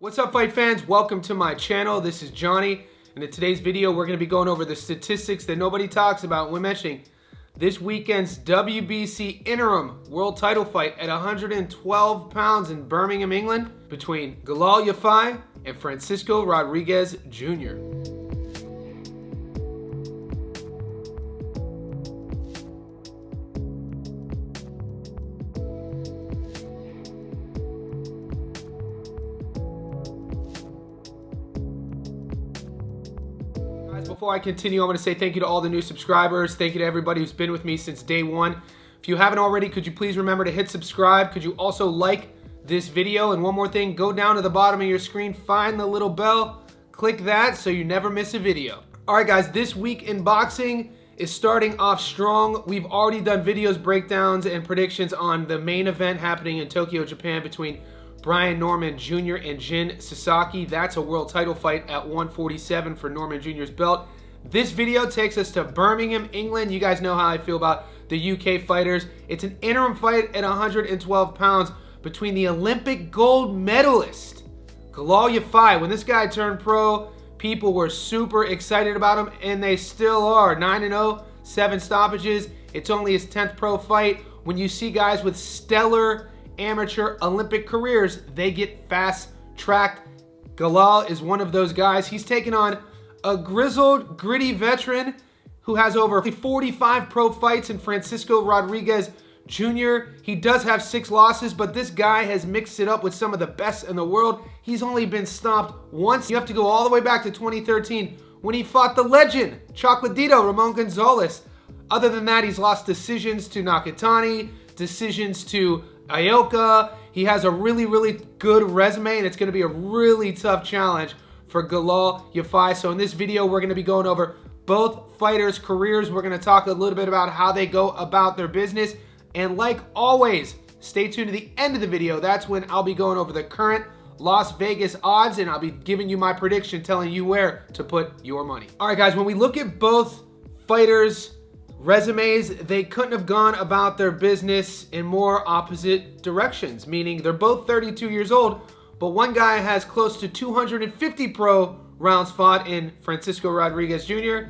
What's up, fight fans? Welcome to my channel. This is Johnny, and in today's video we're going to be going over the statistics that nobody talks about when mentioning this weekend's WBC interim world title fight at 112 pounds in Birmingham, England between Galal Yafai and Francisco Rodriguez Jr. Before I continue, I'm going to say thank you to all the new subscribers. Thank you to everybody who's been with me since day one. If you haven't already, could you please remember to hit subscribe? Could you also like this video? And one more thing, go down to the bottom of your screen, find the little bell, click that so you never miss a video. All right, guys, this week in boxing is starting off strong. We've already done videos, breakdowns, and predictions on the main event happening in Tokyo, Japan between Brian Norman Jr. and Jin Sasaki. That's a world title fight at 147 for Norman Jr.'s belt. This video takes us to Birmingham, England. You guys know how I feel about the UK fighters. It's an interim fight at 112 pounds between the Olympic gold medalist, Galal Yafai. When this guy turned pro, people were super excited about him, and they still are. 9-0, 7 stoppages. It's only his 10th pro fight. When you see guys with stellar amateur Olympic careers, they get fast-tracked. Galal is one of those guys. He's taken on a grizzled, gritty veteran who has over 45 pro fights in Francisco Rodriguez Jr. He does have 6 losses, but this guy has mixed it up with some of the best in the world. He's only been stopped once. You have to go all the way back to 2013 when he fought the legend, Chocolatito Ramon Gonzalez. Other than that, he's lost decisions to Nakatani, decisions to Ioka. He has a really good resume, and it's going to be a really tough challenge for Galal Yafai. So in this video, we're going to be going over both fighters' careers. We're going to talk a little bit about how they go about their business. And like always, stay tuned to the end of the video. That's when I'll be going over the current Las Vegas odds, and I'll be giving you my prediction, telling you where to put your money. All right, guys, when we look at both fighters' resumes, they couldn't have gone about their business in more opposite directions, meaning they're both 32 years old, but one guy has close to 250 pro rounds fought in Francisco Rodriguez Jr.,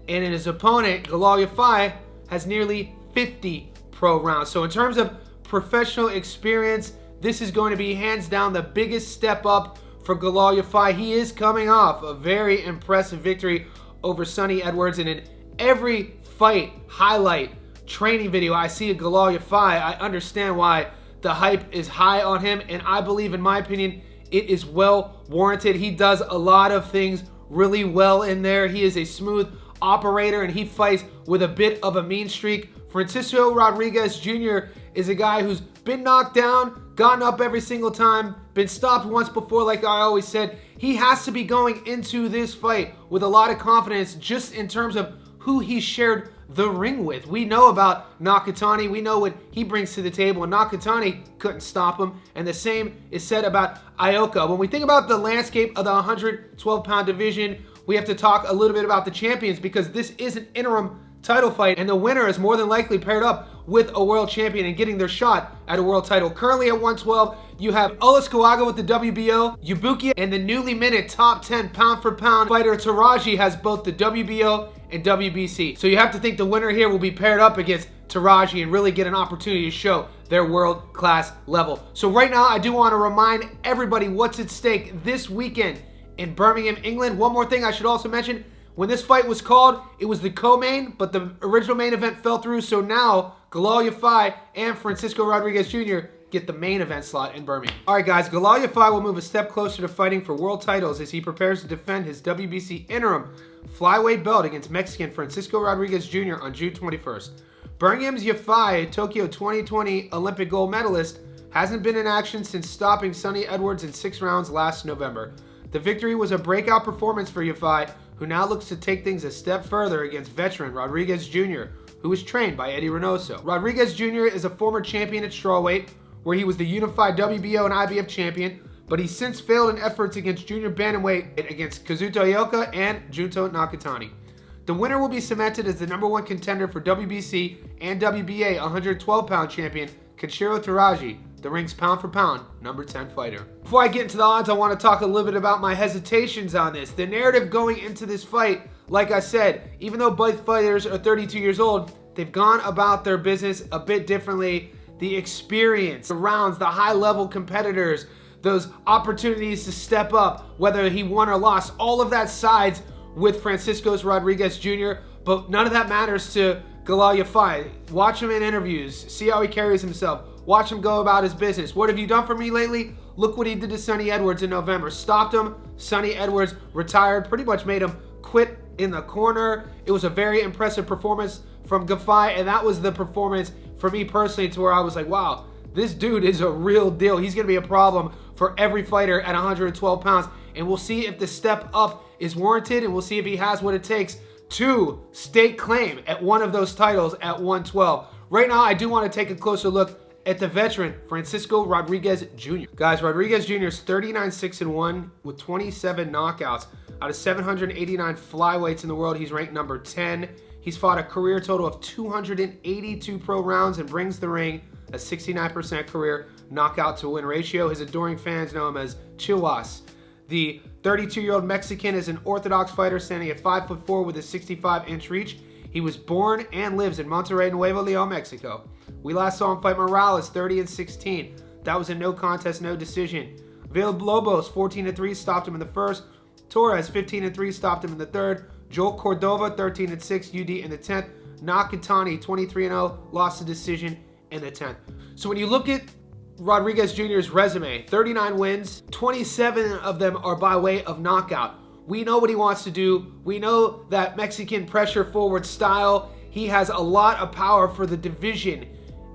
and in his opponent, Galal Yafai, has nearly 50 pro rounds. So in terms of professional experience, this is going to be hands down the biggest step up for Galal Yafai. He is coming off a very impressive victory over Sonny Edwards, and in every fight highlight training video I see a Galal Yafai, I understand why the hype is high on him, and I believe, in my opinion, it is well warranted. He does a lot of things really well in there. He is a smooth operator, and he fights with a bit of a mean streak. Francisco Rodriguez Jr. is a guy who's been knocked down, gotten up every single time, been stopped once before, like I always said. He has to be going into this fight with a lot of confidence just in terms of who he shared the ring with. We know about Nakatani. We know what he brings to the table, and Nakatani couldn't stop him. And the same is said about Ioka. When we think about the landscape of the 112-pound division, we have to talk a little bit about the champions, because this is an interim title fight, and the winner is more than likely paired up with a world champion and getting their shot at a world title. Currently at 112, you have Olaskawaga with the WBO, Ibuki, and the newly minted top 10 pound-for-pound fighter Taraji has both the WBO and WBC. So you have to think the winner here will be paired up against Taraji and really get an opportunity to show their world-class level. So right now, I do want to remind everybody what's at stake this weekend in Birmingham, England. One more thing I should also mention: when this fight was called, it was the co-main, but the original main event fell through, so now Galal Yafai and Francisco Rodriguez Jr. get the main event slot in Birmingham. All right, guys, Galal Yafai will move a step closer to fighting for world titles as he prepares to defend his WBC interim flyweight belt against Mexican Francisco Rodriguez Jr. on June 21st. Birmingham's Yafai, Tokyo 2020 Olympic gold medalist, hasn't been in action since stopping Sonny Edwards in 6 rounds last November. The victory was a breakout performance for Yafai, who now looks to take things a step further against veteran Rodriguez Jr., who was trained by Eddie Reynoso. Rodriguez Jr. is a former champion at strawweight, where he was the unified WBO and IBF champion, but he's since failed in efforts against junior bantamweight against Kazuto Ioka and Junto Nakatani. The winner will be cemented as the #1 contender for WBC and WBA 112-pound champion Kenshiro Taraji the ring's pound for pound number 10 fighter. Before I get into the odds, I want to talk a little bit about my hesitations on this. The narrative going into this fight, like I said, even though both fighters are 32 years old, they've gone about their business a bit differently. The experience, the rounds, the high-level competitors, those opportunities to step up, whether he won or lost, all of that sides with Francisco Rodriguez Jr., but none of that matters to Galal Yafai. Watch him in interviews, see how he carries himself, watch him go about his business. What have you done for me lately? Look what he did to Sonny Edwards in November. Stopped him, Sonny Edwards retired, pretty much made him quit in the corner. It was a very impressive performance from Yafai, and that was the performance for me personally to where I was like, wow, this dude is a real deal. He's going to be a problem for every fighter at 112 pounds, and we'll see if the step up is warranted, and we'll see if he has what it takes to stake claim at one of those titles at 112. Right now, I do want to take a closer look at the veteran, Francisco Rodriguez Jr. Guys, Rodriguez Jr. is 39-6-1 with 27 knockouts. Out of 789 flyweights in the world, he's ranked number 10. He's fought a career total of 282 pro rounds and brings the ring a 69% career knockout to win ratio. His adoring fans know him as Chihuas. The 32-year-old Mexican is an orthodox fighter standing at 5'4" with a 65-inch reach. He was born and lives in Monterrey, Nuevo Leon, Mexico. We last saw him fight Morales 30-16. That was a no contest, no decision. Villalobos 14-3 stopped him in the first. Torres 15-3 stopped him in the third. Joel Cordova 13-6 UD in the 10th. Nakatani 23-0 lost the decision in the 10th. So when you look at Rodriguez Jr.'s resume, 39 wins, 27 of them are by way of knockout. We know what he wants to do. We know that Mexican pressure forward style. He has a lot of power for the division,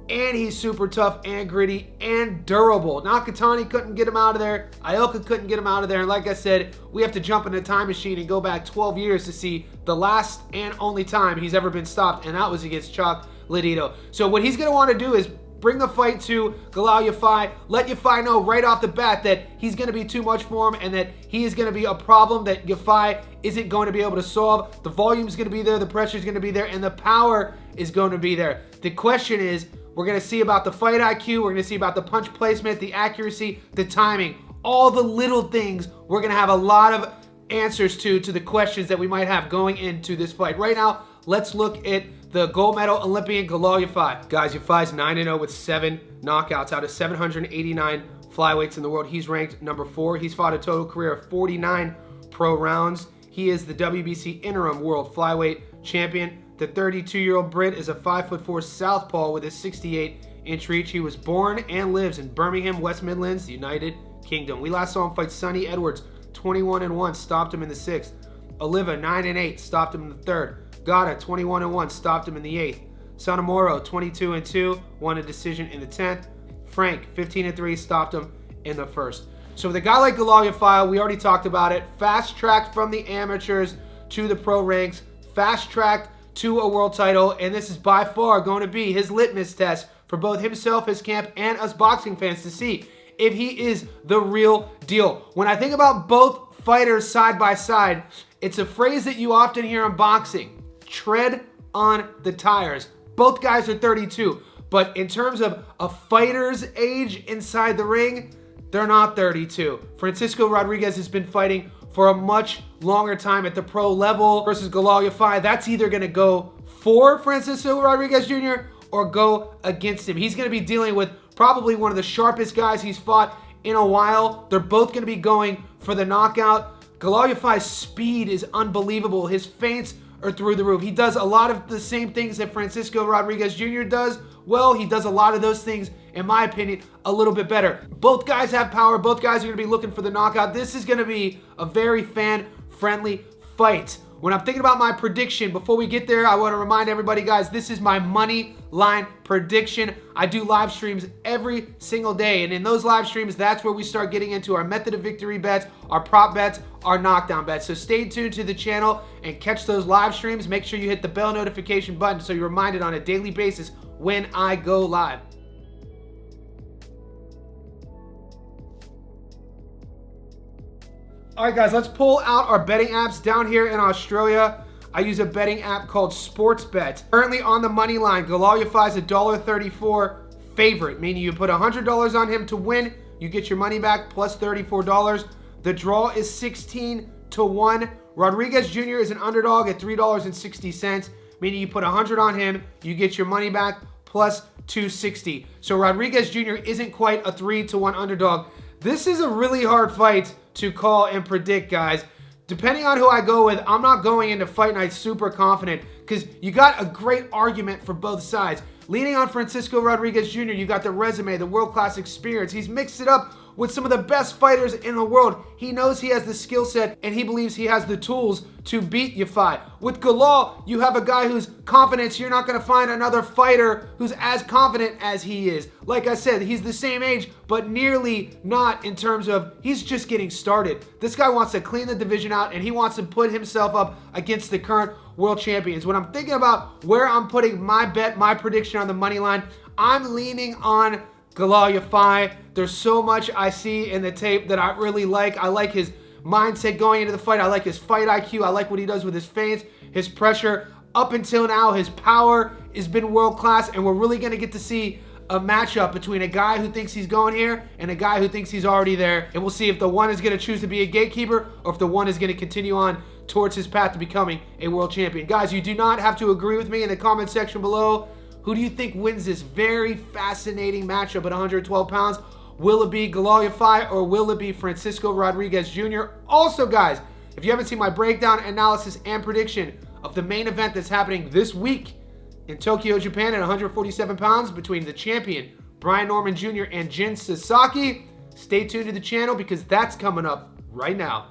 and he's super tough and gritty and durable. Nakatani couldn't get him out of there. Ioka couldn't get him out of there. And like I said, we have to jump in a time machine and go back 12 years to see the last and only time he's ever been stopped, and that was against Chuck Liddell. So what he's going to want to do is bring the fight to Galal Yafai. Let Yafai know right off the bat that he's going to be too much for him and that he is going to be a problem that Yafai isn't going to be able to solve. The volume is going to be there, the pressure is going to be there, and the power is going to be there. The question is, we're going to see about the fight IQ, we're going to see about the punch placement, the accuracy, the timing, all the little things. We're going to have a lot of answers to the questions that we might have going into this fight. Right now, let's look at the gold medal Olympian Galal Yafai. Guys, Yafai's 9-0 with 7 knockouts out of 789 flyweights in the world. He's ranked number 4. He's fought a total career of 49 pro rounds. He is the WBC interim world flyweight champion. The 32-year-old Brit is a 5'4" southpaw with a 68-inch reach. He was born and lives in Birmingham, West Midlands, United Kingdom. We last saw him fight Sonny Edwards, 21-1, stopped him in the 6th. Oliva, 9-8, stopped him in the 3rd. Gata, 21-1, stopped him in the 8th. Sanamoro, 22-2, won a decision in the 10th. Frank, 15-3, stopped him in the 1st. So with a guy like Galal Yafai, we already talked about it. Fast-tracked from the amateurs to the pro ranks. Fast-tracked to a world title. And this is by far going to be his litmus test for both himself, his camp, and us boxing fans to see if he is the real deal. When I think about both fighters side by side, it's a phrase that you often hear in boxing. Tread on the tires. Both guys are 32, but in terms of a fighter's age inside the ring, they're not 32. Francisco Rodriguez has been fighting for a much longer time at the pro level versus Galal Yafai. That's either going to go for Francisco Rodriguez Jr. or go against him. He's going to be dealing with probably one of the sharpest guys he's fought in a while. They're both going to be going for the knockout. Galal Yafai's speed is unbelievable. His feints are through the roof. He does a lot of the same things that Francisco Rodriguez Jr. does. Well, he does a lot of those things, in my opinion, a little bit better. Both guys have power. Both guys are going to be looking for the knockout. This is going to be a very fan-friendly fight. When I'm thinking about my prediction, before we get there, I want to remind everybody, guys, this is my money line prediction. I do live streams every single day, and in those live streams, that's where we start getting into our method of victory bets, our prop bets, our knockdown bets. So stay tuned to the channel and catch those live streams. Make sure you hit the bell notification button so you're reminded on a daily basis when I go live. All right, guys, let's pull out our betting apps. Down here in Australia, I use a betting app called Sportsbet. Currently on the money line, Galal Yafai is $1.34 favorite, meaning you put $100 on him to win, you get your money back plus $34. The draw is 16 to 1. Rodriguez Jr. is an underdog at $3.60, meaning you put 100 on him, you get your money back plus $2.60. So Rodriguez Jr. isn't quite a 3 to 1 underdog. This is a really hard fight to call and predict, guys. Depending on who I go with, I'm not going into fight night super confident because you got a great argument for both sides. Leaning on Francisco Rodriguez Jr., you got the resume, the world-class experience. He's mixed it up with some of the best fighters in the world. He knows he has the skill set, and he believes he has the tools to beat Yafai. With Galal, you have a guy who's confident. You're not going to find another fighter who's as confident as he is. Like I said, he's the same age, but nearly not in terms of he's just getting started. This guy wants to clean the division out, and he wants to put himself up against the current world champions. When I'm thinking about where I'm putting my bet, my prediction on the money line, I'm leaning on Galal Yafai. There's so much I see in the tape that I really like. I like his mindset going into the fight. I like his fight IQ. I like what he does with his feints, his pressure. Up until now, his power has been world class, and we're really going to get to see a matchup between a guy who thinks he's going here and a guy who thinks he's already there. And we'll see if the one is going to choose to be a gatekeeper or if the one is going to continue on towards his path to becoming a world champion. Guys, you do not have to agree with me in the comment section below. Who do you think wins this very fascinating matchup at 112 pounds? Will it be Galal Yafai or will it be Francisco Rodriguez Jr.? Also, guys, if you haven't seen my breakdown, analysis, and prediction of the main event that's happening this week in Tokyo, Japan at 147 pounds between the champion Brian Norman Jr. and Jin Sasaki, stay tuned to the channel because that's coming up right now.